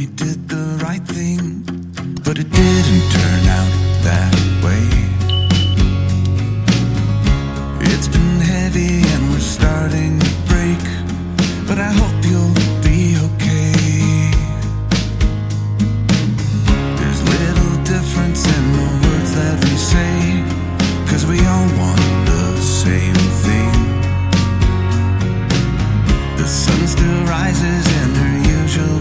we did the right thing, but it didn't turn out that way. It's been heavy and we're starting to break, but I hope you'll be okay. There's little difference in the words that we say, 'cause we all want the same thing. The sun still rises in her usual